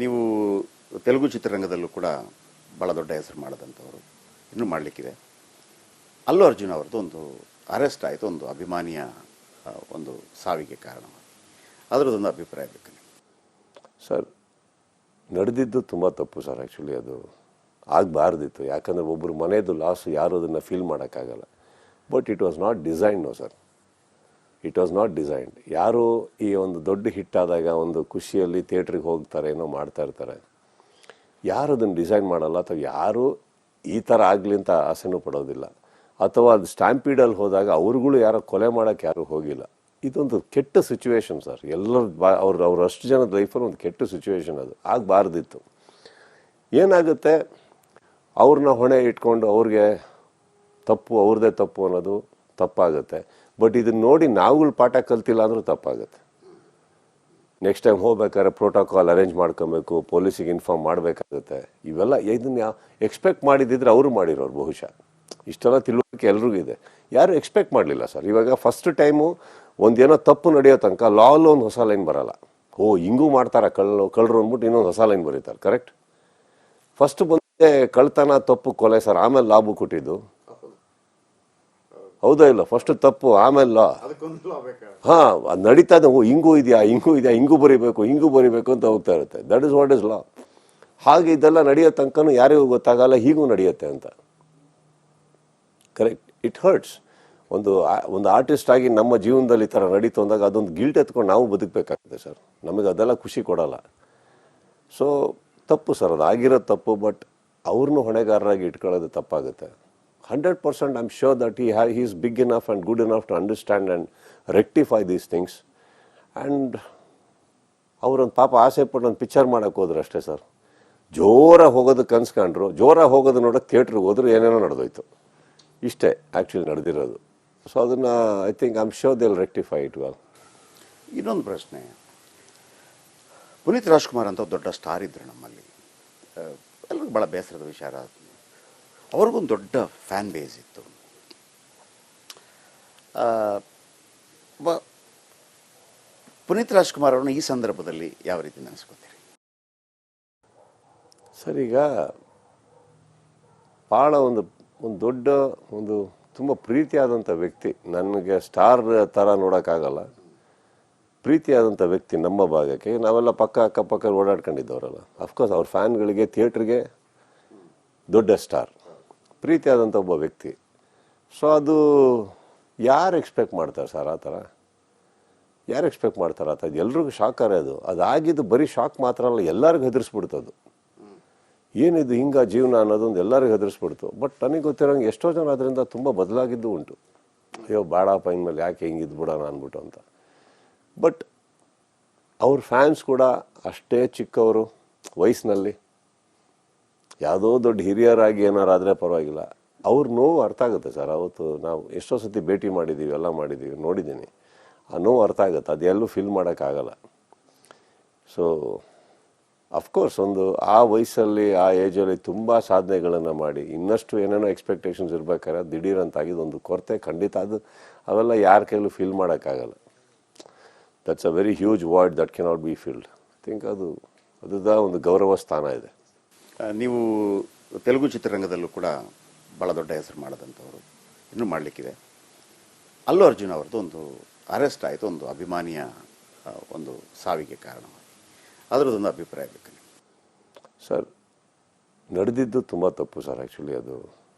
ನೀವು ತೆಲುಗು ಚಿತ್ರರಂಗದಲ್ಲೂ ಕೂಡ ಭಾಳ ದೊಡ್ಡ ಹೆಸರು ಮಾಡಿದಂಥವರು, ಇನ್ನೂ ಮಾಡಲಿಕ್ಕಿದೆ. ಅಲ್ಲು ಅರ್ಜುನ್ ಅವ್ರದ್ದು ಒಂದು ಅರೆಸ್ಟ್ ಆಯಿತು, ಒಂದು ಅಭಿಮಾನಿಯ ಒಂದು ಸಾವಿಗೆ ಕಾರಣವಾಯಿತು. ಅದರದ್ದೊಂದು ಅಭಿಪ್ರಾಯ ಬೇಕು ಸರ್. ನಡೆದಿದ್ದು ತುಂಬ ತಪ್ಪು ಸರ್. ಆ್ಯಕ್ಚುಲಿ ಅದು ಆಗಬಾರ್ದಿತ್ತು. ಯಾಕಂದರೆ ಒಬ್ಬರು ಮನೆಯದು ಲಾಸು ಯಾರು ಅದನ್ನು ಫೀಲ್ ಮಾಡೋಕ್ಕಾಗಲ್ಲ. But it was not designed. No sir, it was not designed. ಯಾರು ಈ ಒಂದು ದೊಡ್ಡ ಹಿಟ್ ಆದಾಗ ಒಂದು ಖುಷಿಯಲ್ಲಿ ಥಿಯೇಟ್ರಿಗೆ ಹೋಗ್ತಾರೆ, ಏನೋ ಮಾಡ್ತಾ ಇರ್ತಾರೆ, ಯಾರು ಅದನ್ನು ಡಿಸೈನ್ ಮಾಡಲ್ಲ, ಅಥವಾ ಯಾರು ಈ ಥರ ಆಗಲಿ ಅಂತ ಆಸೆನೂ ಪಡೋದಿಲ್ಲ. ಅಥವಾ ಅದು ಸ್ಟ್ಯಾಂಪೀಡಲ್ಲಿ ಹೋದಾಗ ಅವ್ರುಗಳು ಯಾರೋ ಕೊಲೆ ಮಾಡೋಕ್ಕೆ ಯಾರೂ ಹೋಗಿಲ್ಲ. ಇದೊಂದು ಕೆಟ್ಟ ಸಿಚುವೇಶನ್ ಸರ್. ಎಲ್ಲರ ಅವ್ರ ಅಷ್ಟು ಜನದ ಲೈಫಲ್ಲಿ ಒಂದು ಕೆಟ್ಟ ಸಿಚುವೇಶನ್. ಅದು ಆಗಬಾರ್ದಿತ್ತು. ಏನಾಗುತ್ತೆ, ಅವ್ರನ್ನ ಹೊಣೆ ಇಟ್ಕೊಂಡು ಅವ್ರಿಗೆ ತಪ್ಪು, ಅವ್ರದ್ದೇ ತಪ್ಪು ಅನ್ನೋದು ತಪ್ಪಾಗುತ್ತೆ. ಬಟ್ ಇದನ್ನ ನೋಡಿ ನಾವುಗಳು ಪಾಠ ಕಲ್ತಿಲ್ಲ ಅಂದರೂ ತಪ್ಪಾಗುತ್ತೆ. ನೆಕ್ಸ್ಟ್ ಟೈಮ್ ಹೋಗ್ಬೇಕಾದ್ರೆ ಪ್ರೋಟೋಕಾಲ್ ಅರೇಂಜ್ ಮಾಡ್ಕೊಬೇಕು, ಪೊಲೀಸಿಗೆ ಇನ್ಫಾರ್ಮ್ ಮಾಡಬೇಕಾಗುತ್ತೆ. ಇವೆಲ್ಲ ಇದನ್ನ ಎಕ್ಸ್ಪೆಕ್ಟ್ ಮಾಡಿದ್ದಿದ್ರೆ ಅವರು ಮಾಡಿರೋರು ಬಹುಶಃ. ಇಷ್ಟೆಲ್ಲ ತಿಳುವಳಿಕೆ ಎಲ್ರಿಗೂ ಇದೆ. ಯಾರು ಎಕ್ಸ್ಪೆಕ್ಟ್ ಮಾಡಲಿಲ್ಲ ಸರ್. ಇವಾಗ ಫಸ್ಟ್ ಟೈಮು ಒಂದೇನೋ ತಪ್ಪು ನಡೆಯೋ ತನಕ ಲಾಲ್ ಒಂದು ಹೊಸ ಲೈನ್ ಬರಲ್ಲ. ಹಿಂಗೂ ಮಾಡ್ತಾರೆ ಕಳ್ಳರು ಅಂದ್ಬಿಟ್ಟು ಇನ್ನೊಂದು ಹೊಸ ಲೈನ್ ಬರೀತಾರೆ. ಕರೆಕ್ಟ್. ಫಸ್ಟ್ ಬಂದೆ ಕಳ್ತನ, ತಪ್ಪು, ಕೊಲೆ ಸರ್. ಆಮೇಲೆ ಲಾಭ ಕೊಟ್ಟಿದ್ದು ಹೌದಾ ಇಲ್ಲ? ಫಸ್ಟ್ ತಪ್ಪು, ಆಮೇಲೆ ಲಾ. ಅದು ನಡೀತಾ ಇದೆ. ಹಿಂಗೂ ಇದೆಯಾ, ಹಿಂಗೂ ಬರೀಬೇಕು ಅಂತ ಹೋಗ್ತಾ ಇರುತ್ತೆ. ದಟ್ ಇಸ್ ವಾಟ್ ಇಸ್ ಲಾ. ಹಾಗೆ ಇದೆಲ್ಲ ನಡೆಯೋ ತನಕನೂ ಯಾರಿಗೂ ಗೊತ್ತಾಗಲ್ಲ ಹೀಗೂ ನಡೆಯುತ್ತೆ ಅಂತ. ಕರೆಕ್ಟ್. It hertz. ಒಂದು ಆರ್ಟಿಸ್ಟ್ ಆಗಿ ನಮ್ಮ ಜೀವನದಲ್ಲಿ ಈ ಥರ ನಡೀತು ಅಂದಾಗ ಅದೊಂದು ಗಿಲ್ಟ್ ಎತ್ಕೊಂಡು ನಾವು ಬದುಕಬೇಕಾಗುತ್ತೆ ಸರ್. ನಮಗೆ ಅದೆಲ್ಲ ಖುಷಿ ಕೊಡಲ್ಲ. ಸೊ ತಪ್ಪು ಸರ್, ಅದು ಆಗಿರೋ ತಪ್ಪು. ಬಟ್ ಅವ್ರನ್ನೂ ಹೊಣೆಗಾರರಾಗಿ ಇಟ್ಕೊಳ್ಳೋದು ತಪ್ಪಾಗುತ್ತೆ. 100% I'm sure that he is big enough and good enough to understand and rectify these things. And ಅವರೊಂದು ಪಾಪ ಆಸೆ ಪಟ್ಟು ಒಂದು ಪಿಕ್ಚರ್ ಮಾಡೋಕ್ಕೆ ಹೋದ್ರು ಅಷ್ಟೇ ಸರ್. ಜೋರಾಗಿ ಹೋಗೋದು ಕನ್ಸ್ಕೊಂಡ್ರು, ಜೋರಾಗಿ ಹೋಗೋದು ನೋಡೋಕೆ ಥಿಯೇಟ್ರಿಗೆ ಹೋದ್ರು, ಏನೇನೋ ನಡೆದೋಯ್ತು. ಇಷ್ಟೇ ಆ್ಯಕ್ಚುಲಿ ನಡೆದಿರೋದು. ಸೊ ಅದನ್ನು I think I am sure they will rectify it well. ಇನ್ನೊಂದು ಪ್ರಶ್ನೆ, ಪುನೀತ್ ರಾಜ್ಕುಮಾರ್ ಅಂತ ದೊಡ್ಡ ಸ್ಟಾರ್ ಇದ್ರು ನಮ್ಮಲ್ಲಿ. ಎಲ್ರಿಗೂ ಭಾಳ ಬೇಸರದ ವಿಚಾರ, ಅವ್ರಿಗೊಂದು ದೊಡ್ಡ ಫ್ಯಾನ್ ಬೇಸ್ ಇತ್ತು. ಪುನೀತ್ ರಾಜ್ಕುಮಾರ್ ಅವ್ರನ್ನ ಈ ಸಂದರ್ಭದಲ್ಲಿ ಯಾವ ರೀತಿ ನೆನೆಸ್ಕೊತೀರಿ ಸರ್? ಈಗ ಭಾಳ ಒಂದು ದೊಡ್ಡ ತುಂಬ ಪ್ರೀತಿಯಾದಂಥ ವ್ಯಕ್ತಿ. ನನಗೆ ಸ್ಟಾರ್ ಥರ ನೋಡೋಕ್ಕಾಗಲ್ಲ. ಪ್ರೀತಿಯಾದಂಥ ವ್ಯಕ್ತಿ ನಮ್ಮ ಭಾಗಕ್ಕೆ. ನಾವೆಲ್ಲ ಅಕ್ಕಪಕ್ಕ ಓಡಾಡ್ಕೊಂಡಿದ್ದವರಲ್ಲ. ಅಫ್ಕೋರ್ಸ್ ಅವ್ರ ಫ್ಯಾನ್ಗಳಿಗೆ, ಥಿಯೇಟ್ರಿಗೆ ದೊಡ್ಡ ಸ್ಟಾರ್, ಪ್ರೀತಿಯಾದಂಥ ಒಬ್ಬ ವ್ಯಕ್ತಿ. ಸೊ ಅದು ಯಾರು ಎಕ್ಸ್ಪೆಕ್ಟ್ ಮಾಡ್ತಾರೆ ಸರ್? ಆ ಥರ ಯಾರು ಎಕ್ಸ್ಪೆಕ್ಟ್ ಮಾಡ್ತಾರೆ? ಆ ಥರ ಎಲ್ರಿಗೂ ಶಾಕರೇ ಅದು. ಅದಾಗಿದ್ದು ಬರೀ ಶಾಕ್ ಮಾತ್ರ ಅಲ್ಲ, ಎಲ್ಲರಿಗೂ ಹೆದರಿಸ್ಬಿಡ್ತದು. ಏನಿದು ಹಿಂಗೆ ಜೀವನ ಅನ್ನೋದೊಂದು ಎಲ್ಲರಿಗೂ ಹೆದರಿಸ್ಬಿಡ್ತು. ಬಟ್ ನನಗೆ ಗೊತ್ತಿರೋಂಗೆ ಎಷ್ಟೋ ಜನ ಅದರಿಂದ ತುಂಬ ಬದಲಾಗಿದ್ದು ಉಂಟು. ಅಯ್ಯೋ ಬಾಡಪ್ಪ, ಇನ್ಮೇಲೆ ಯಾಕೆ ಹಿಂಗಿದ್ದು ಬಿಡೋಣ ಅಂದ್ಬಿಟ್ಟು ಅಂತ. ಬಟ್ ಅವ್ರ ಫ್ಯಾನ್ಸ್ ಕೂಡ ಅಷ್ಟೇ ಚಿಕ್ಕವರು ವಯಸ್ಸಿನಲ್ಲಿ. ಯಾವುದೋ ದೊಡ್ಡ ಹಿರಿಯರಾಗಿ ಏನಾರಾದರೆ ಪರವಾಗಿಲ್ಲ, ಅವ್ರ ನೋವು ಅರ್ಥ ಆಗುತ್ತೆ ಸರ್. ಅವತ್ತು ನಾವು ಎಷ್ಟೋ ಸತಿ ಭೇಟಿ ಮಾಡಿದ್ದೀವಿ, ಎಲ್ಲ ಮಾಡಿದ್ದೀವಿ, ನೋಡಿದ್ದೀನಿ. ಆ ನೋವು ಅರ್ಥ ಆಗುತ್ತೆ. ಅದೆಲ್ಲೂ ಫೀಲ್ ಮಾಡೋಕ್ಕಾಗಲ್ಲ. ಸೊ ಅಫ್ಕೋರ್ಸ್ ಆ ವಯಸ್ಸಲ್ಲಿ, ಆ ಏಜಲ್ಲಿ ತುಂಬ ಸಾಧನೆಗಳನ್ನು ಮಾಡಿ ಇನ್ನಷ್ಟು ಏನೇನೋ ಎಕ್ಸ್ಪೆಕ್ಟೇಷನ್ಸ್ ಇರ್ಬೇಕಾದ್ರೆ ದಿಢೀರಂತಾಗಿದ್ದು ಕೊರತೆ ಖಂಡಿತ. ಅವೆಲ್ಲ ಯಾರ ಕೈಲೂ ಫೀಲ್ ಮಾಡೋಕ್ಕಾಗಲ್ಲ. That's a very huge void that cannot be filled. I think ಅದುದ ಒಂದು ಗೌರವ ಸ್ಥಾನ ಇದೆ. ನೀವು ತೆಲುಗು ಚಿತ್ರರಂಗದಲ್ಲೂ ಕೂಡ ಭಾಳ ದೊಡ್ಡ ಹೆಸರು ಮಾಡಿದಂಥವರು, ಇನ್ನೂ ಮಾಡಲಿಕ್ಕಿದೆ. ಅಲ್ಲು ಅರ್ಜುನ್ ಅವ್ರದ್ದು ಒಂದು ಅರೆಸ್ಟ್ ಆಯಿತು, ಒಂದು ಅಭಿಮಾನಿಯ ಒಂದು ಸಾವಿಗೆ ಕಾರಣವಾಯಿತು. ಅದರದ್ದೊಂದು ಅಭಿಪ್ರಾಯ ಬೇಕು ಸರ್. ನಡೆದಿದ್ದು ತುಂಬ ತಪ್ಪು ಸರ್. ಆ್ಯಕ್ಚುಲಿ ಅದು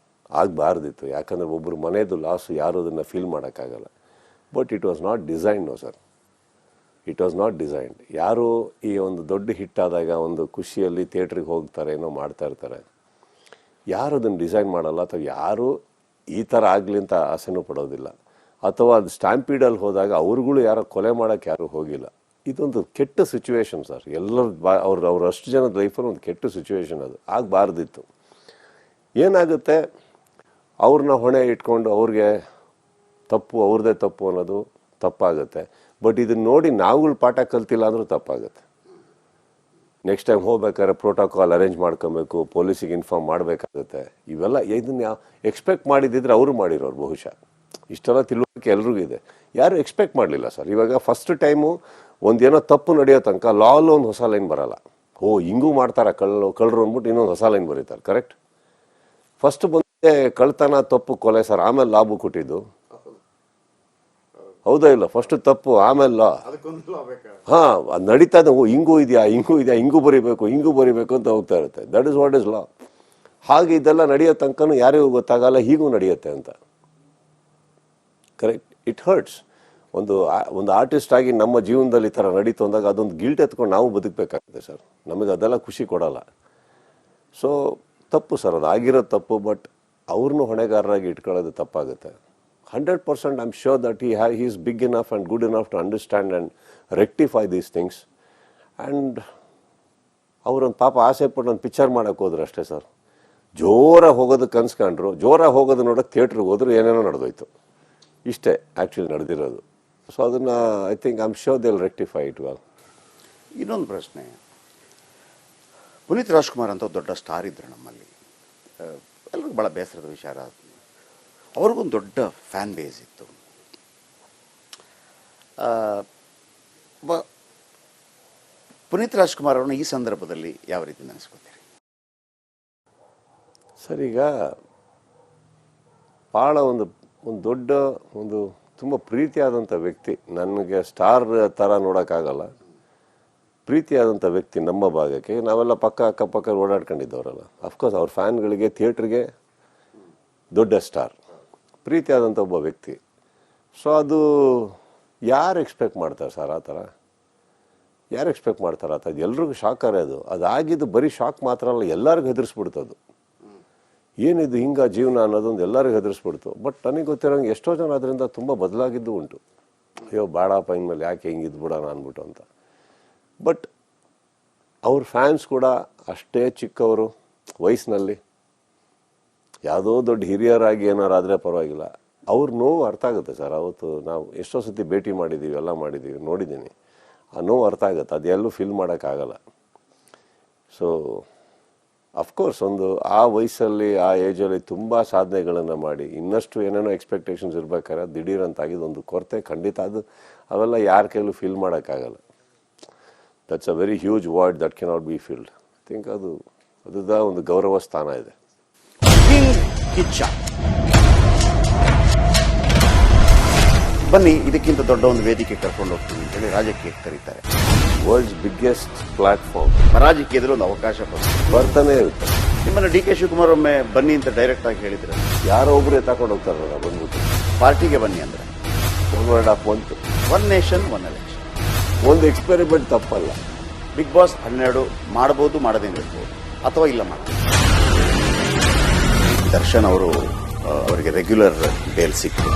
ಆಗಬಾರ್ದಿತ್ತು. ಯಾಕಂದರೆ ಒಬ್ಬರು ಮನೆಯದು ಲಾಸು ಯಾರು ಅದನ್ನು ಫೀಲ್ ಮಾಡೋಕ್ಕಾಗಲ್ಲ. But it was not designed. No sir, it was not designed. ಯಾರು ಈ ಒಂದು ದೊಡ್ಡ ಹಿಟ್ ಆದಾಗ ಒಂದು ಖುಷಿಯಲ್ಲಿ ಥಿಯೇಟ್ರಿಗೆ ಹೋಗ್ತಾರೆ, ಏನೋ ಮಾಡ್ತಾ ಇರ್ತಾರೆ, ಯಾರು ಅದನ್ನು ಡಿಸೈನ್ ಮಾಡಲ್ಲ, ಅಥವಾ ಯಾರು ಈ ಥರ ಆಗಲಿ ಅಂತ ಆಸೆನೂ ಪಡೋದಿಲ್ಲ. ಅಥವಾ ಅದು ಸ್ಟ್ಯಾಂಪೀಡಲ್ಲಿ ಹೋದಾಗ ಅವ್ರುಗಳು ಯಾರೋ ಕೊಲೆ ಮಾಡೋಕ್ಕೆ ಯಾರೂ ಹೋಗಿಲ್ಲ. ಇದೊಂದು ಕೆಟ್ಟ ಸಿಚುವೇಶನ್ ಸರ್. ಅವ್ರ ಅಷ್ಟು ಜನದ ಲೈಫಲ್ಲಿ ಒಂದು ಕೆಟ್ಟ ಸಿಚುವೇಶನ್. ಅದು ಆಗಬಾರ್ದಿತ್ತು. ಏನಾಗುತ್ತೆ, ಅವ್ರನ್ನ ಹೊಣೆ ಇಟ್ಕೊಂಡು ಅವ್ರಿಗೆ ತಪ್ಪು, ಅವ್ರದ್ದೇ ತಪ್ಪು ಅನ್ನೋದು ತಪ್ಪಾಗುತ್ತೆ. ಬಟ್ ಇದನ್ನ ನೋಡಿ ನಾವುಗಳು ಪಾಠ ಕಲ್ತಿಲ್ಲ ಅಂದರೂ ತಪ್ಪಾಗುತ್ತೆ. ನೆಕ್ಸ್ಟ್ ಟೈಮ್ ಹೋಗ್ಬೇಕಾದ್ರೆ ಪ್ರೋಟೋಕಾಲ್ ಅರೇಂಜ್ ಮಾಡ್ಕೊಬೇಕು, ಪೊಲೀಸಿಗೆ ಇನ್ಫಾರ್ಮ್ ಮಾಡಬೇಕಾಗುತ್ತೆ. ಇವೆಲ್ಲ ಇದನ್ನ ಎಕ್ಸ್ಪೆಕ್ಟ್ ಮಾಡಿದ್ದಿದ್ರೆ ಅವರು ಮಾಡಿರೋರು ಬಹುಶಃ. ಇಷ್ಟೆಲ್ಲ ತಿಳುವಳಿಕೆ ಎಲ್ರಿಗೂ ಇದೆ. ಯಾರು ಎಕ್ಸ್ಪೆಕ್ಟ್ ಮಾಡಲಿಲ್ಲ ಸರ್. ಇವಾಗ ಫಸ್ಟ್ ಟೈಮು ಒಂದೇನೋ ತಪ್ಪು ನಡೆಯೋ ತನಕ ಲಾಲ್ ಒಂದು ಹೊಸ ಲೈನ್ ಬರಲ್ಲ. ಹಿಂಗೂ ಮಾಡ್ತಾರ ಕಳ್ಳರು ಅಂದ್ಬಿಟ್ಟು ಇನ್ನೊಂದು ಹೊಸ ಲೈನ್ ಬರೀತಾರೆ. ಕರೆಕ್ಟ್. ಫಸ್ಟ್ ಬಂದೆ ಕಳ್ತನ ತಪ್ಪು ಕೊಲೆ ಸರ್, ಆಮೇಲೆ ಲಾಭ ಕೊಟ್ಟಿದ್ದು. ಹೌದಾ ಇಲ್ಲ? ಫಸ್ಟ್ ತಪ್ಪು ಆಮೇಲೆ ಲಾ. ಹಾ, ಅದು ನಡೀತಾ ಇದೆ. ಹಿಂಗೂ ಇದೆಯಾ ಹಿಂಗೂ ಬರಿಬೇಕು ಅಂತ ಹೋಗ್ತಾ ಇರುತ್ತೆ. ದಟ್ ಇಸ್ ವಾಟ್ ಇಸ್ ಲಾ. ಹಾಗೆ ಇದೆಲ್ಲ ನಡೆಯೋ ತನಕನೂ ಯಾರಿಗೂ ಗೊತ್ತಾಗಲ್ಲ ಹೀಗೂ ನಡೆಯುತ್ತೆ ಅಂತ. ಕರೆಕ್ಟ್. It hertz. ಒಂದು ಆರ್ಟಿಸ್ಟ್ ಆಗಿ ನಮ್ಮ ಜೀವನದಲ್ಲಿ ಈ ಥರ ನಡೀತು ಅಂದಾಗ ಅದೊಂದು ಗಿಲ್ಟ್ ಎತ್ಕೊಂಡು ನಾವು ಬದುಕಬೇಕಾಗುತ್ತೆ ಸರ್. ನಮಗೆ ಅದೆಲ್ಲ ಖುಷಿ ಕೊಡಲ್ಲ. ಸೊ ತಪ್ಪು ಸರ್, ಅದು ಆಗಿರೋ ತಪ್ಪು. ಬಟ್ ಅವ್ರನ್ನೂ ಹೊಣೆಗಾರರಾಗಿ ಇಟ್ಕೊಳ್ಳೋದು ತಪ್ಪಾಗುತ್ತೆ. 100% I am sure that he is big enough and good enough to understand and rectify these things. And ಅವರೊಂದು ಪಾಪ ಆಸೆ ಪಟ್ಟು ಒಂದು ಪಿಕ್ಚರ್ ಮಾಡೋಕ್ಕೆ ಹೋದ್ರು ಅಷ್ಟೇ ಸರ್. ಜೋರಾಗಿ ಹೋಗೋದು ಕನ್ಸ್ಕೊಂಡ್ರು, ಜೋರಾಗಿ ಹೋಗೋದು ನೋಡೋಕೆ ಥಿಯೇಟ್ರಿಗೆ ಹೋದ್ರು, ಏನೇನೋ ನಡೆದೋಯ್ತು. ಇಷ್ಟೇ ಆ್ಯಕ್ಚುಲಿ ನಡೆದಿರೋದು. ಸೊ ಅದನ್ನು I think I am sure they will rectify it well. ಇನ್ನೊಂದು ಪ್ರಶ್ನೆ, ಪುನೀತ್ ರಾಜ್ಕುಮಾರ್ ಅಂತ ದೊಡ್ಡ ಸ್ಟಾರ್ ಇದ್ರು ನಮ್ಮಲ್ಲಿ. ಎಲ್ರಿಗೂ ಭಾಳ ಬೇಸರದ ವಿಚಾರ, ಅವ್ರಿಗೊಂದು ದೊಡ್ಡ ಫ್ಯಾನ್ ಬೇಸ್ ಇತ್ತು. ಪುನೀತ್ ರಾಜ್ಕುಮಾರ್ ಅವ್ರನ್ನ ಈ ಸಂದರ್ಭದಲ್ಲಿ ಯಾವ ರೀತಿ ನೆನೆಸ್ಕೊತೀರಿ ಸರ್? ಈಗ ಭಾಳ ಒಂದು ದೊಡ್ಡ ತುಂಬ ಪ್ರೀತಿಯಾದಂಥ ವ್ಯಕ್ತಿ. ನನಗೆ ಸ್ಟಾರ್ ಥರ ನೋಡೋಕ್ಕಾಗಲ್ಲ. ಪ್ರೀತಿಯಾದಂಥ ವ್ಯಕ್ತಿ ನಮ್ಮ ಭಾಗಕ್ಕೆ. ನಾವೆಲ್ಲ ಅಕ್ಕಪಕ್ಕ ಓಡಾಡ್ಕೊಂಡಿದ್ದವರಲ್ಲ. ಅಫ್ಕೋರ್ಸ್ ಅವ್ರ ಫ್ಯಾನ್ಗಳಿಗೆ, ಥಿಯೇಟ್ರಿಗೆ ದೊಡ್ಡ ಸ್ಟಾರ್, ಪ್ರೀತಿಯಾದಂಥ ಒಬ್ಬ ವ್ಯಕ್ತಿ. ಸೊ ಅದು ಯಾರು ಎಕ್ಸ್ಪೆಕ್ಟ್ ಮಾಡ್ತಾರೆ ಸರ್? ಆ ಥರ ಯಾರು ಎಕ್ಸ್ಪೆಕ್ಟ್ ಮಾಡ್ತಾರೆ? ಆ ಥರ ಎಲ್ರಿಗೂ ಶಾಕರೇ ಅದು. ಅದಾಗಿದ್ದು ಬರೀ ಶಾಕ್ ಮಾತ್ರ ಅಲ್ಲ, ಎಲ್ಲರಿಗೂ ಹೆದರಿಸ್ಬಿಡ್ತದು. ಏನಿದು ಹಿಂಗ ಜೀವನ ಅನ್ನೋದೊಂದು ಎಲ್ಲರಿಗೂ ಹೆದರಿಸ್ಬಿಡ್ತು. ಬಟ್ ನನಗೆ ಗೊತ್ತಿರೋಂಗೆ ಎಷ್ಟೋ ಜನ ಅದರಿಂದ ತುಂಬ ಬದಲಾಗಿದ್ದು ಉಂಟು. ಅಯ್ಯೋ ಬೇಡಪ್ಪ ಇನ್ಮೇಲೆ ಯಾಕೆ ಹಿಂಗಿದ್ದು ಬಿಡೋಣ ಅಂದ್ಬಿಟ್ಟು ಅಂತ. ಬಟ್ ಅವ್ರ ಫ್ಯಾನ್ಸ್ ಕೂಡ ಅಷ್ಟೇ ಚಿಕ್ಕವರು ವಯಸ್ಸಿನಲ್ಲಿ, ಯಾವುದೋ ದೊಡ್ಡ ಹಿರಿಯರಾಗಿ ಏನಾರಾದರೆ ಪರವಾಗಿಲ್ಲ, ಅವ್ರ ನೋವು ಅರ್ಥ ಆಗುತ್ತೆ ಸರ್. ಅವತ್ತು ನಾವು ಎಷ್ಟೋ ಸತಿ ಭೇಟಿ ಮಾಡಿದ್ದೀವಿ, ಎಲ್ಲ ಮಾಡಿದ್ದೀವಿ, ನೋಡಿದ್ದೀನಿ. ಆ ನೋವು ಅರ್ಥ ಆಗುತ್ತೆ. ಅದೆಲ್ಲೂ ಫೀಲ್ ಮಾಡೋಕ್ಕಾಗಲ್ಲ. ಸೊ ಅಫ್ಕೋರ್ಸ್ ಆ ವಯಸ್ಸಲ್ಲಿ, ಆ ಏಜಲ್ಲಿ ತುಂಬ ಸಾಧನೆಗಳನ್ನು ಮಾಡಿ ಇನ್ನಷ್ಟು ಏನೇನೋ ಎಕ್ಸ್ಪೆಕ್ಟೇಷನ್ಸ್ ಇರ್ಬೇಕಾದ್ರೆ ದಿಢೀರಂತಾಗಿದ್ದು ಒಂದು ಕೊರತೆ ಖಂಡಿತ. ಅವೆಲ್ಲ ಯಾರ ಕೈಲೂ ಫೀಲ್ ಮಾಡೋಕ್ಕಾಗಲ್ಲ. That's a very huge void that cannot be filled. I think ಅದುದ ಒಂದು ಗೌರವ ಸ್ಥಾನ ಇದೆ. ಬನ್ನಿ, ಇದಕ್ಕಿಂತ ದೊಡ್ಡ ಒಂದು ವೇದಿಕೆ ಕರ್ಕೊಂಡು ಹೋಗ್ತೀವಿ ಅಂತೇಳಿ ರಾಜಕೀಯಕ್ಕೆ ಕರೀತಾರೆ. World's biggest platform. ರಾಜಕೀಯದಲ್ಲಿ ಒಂದು ಅವಕಾಶ ಬರ್ತಾನೆ ಇರುತ್ತೆ. ನಿಮ್ಮನ್ನು ಡಿ ಕೆ ಶಿವಕುಮಾರ್ ಒಮ್ಮೆ ಬನ್ನಿ ಅಂತ ಡೈರೆಕ್ಟ್ ಆಗಿ ಹೇಳಿದ್ರೆ ಯಾರೋ ಒಬ್ರು ತಗೊಂಡು ಹೋಗ್ತಾರಲ್ಲ ಬಂದ್ಬಿಟ್ಟು. ಪಾರ್ಟಿಗೆ ಬನ್ನಿ ಅಂದ್ರೆ 1.5 month, 1 ನೇಷನ್ 1 ಎಲೆಕ್ಷನ್, ಒಂದು ಎಕ್ಸ್ಪೆರಿಮೆಂಟ್ ತಪ್ಪಲ್ಲ. ಬಿಗ್ ಬಾಸ್ 12 ಮಾಡಬಹುದು, ಮಾಡದೇ ಇರ್ಬೋದು, ಅಥವಾ ಇಲ್ಲ ಮಾಡಬಹುದು. ದರ್ಶನ್ ಅವರಿಗೆ ರೆಗ್ಯುಲರ್ ಬೇಲ್ ಸಿಕ್ತು.